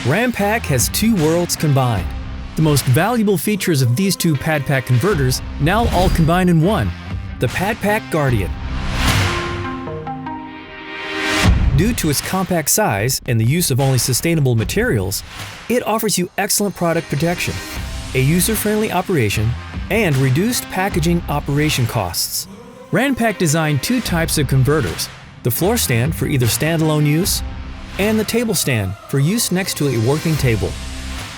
Ranpak has two worlds combined. The most valuable features of these two PadPak converters now all combined in one, the PadPak Guardian. Due to its compact size and the use of only sustainable materials, it offers you excellent product protection, a user-friendly operation, and reduced packaging operation costs. Ranpak designed two types of converters, the floor stand for either standalone use and the table stand for use next to a working table.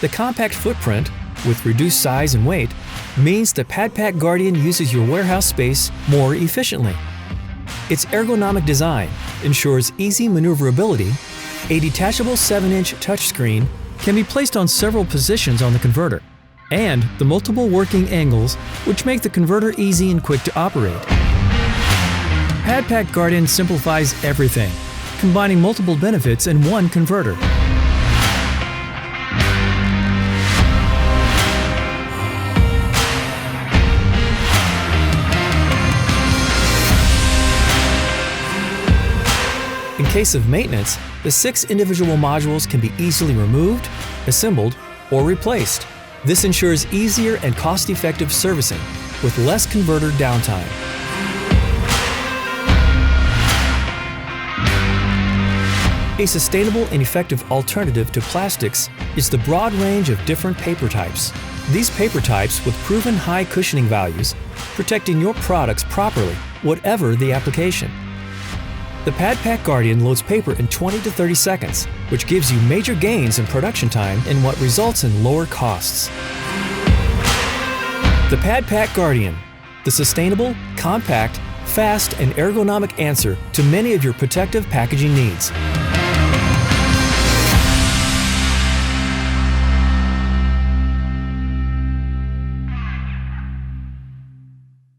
The compact footprint, with reduced size and weight, means the PadPak Guardian uses your warehouse space more efficiently. Its ergonomic design ensures easy maneuverability. A detachable 7-inch touchscreen can be placed on several positions on the converter, and the multiple working angles which make the converter easy and quick to operate. PadPak Guardian simplifies everything, combining multiple benefits in one converter. In case of maintenance, the 6 individual modules can be easily removed, assembled, or replaced. This ensures easier and cost-effective servicing with less converter downtime. A sustainable and effective alternative to plastics is the broad range of different paper types. These paper types with proven high cushioning values, protecting your products properly, whatever the application. The PadPak Guardian loads paper in 20 to 30 seconds, which gives you major gains in production time and what results in lower costs. The PadPak Guardian, the sustainable, compact, fast, and ergonomic answer to many of your protective packaging needs.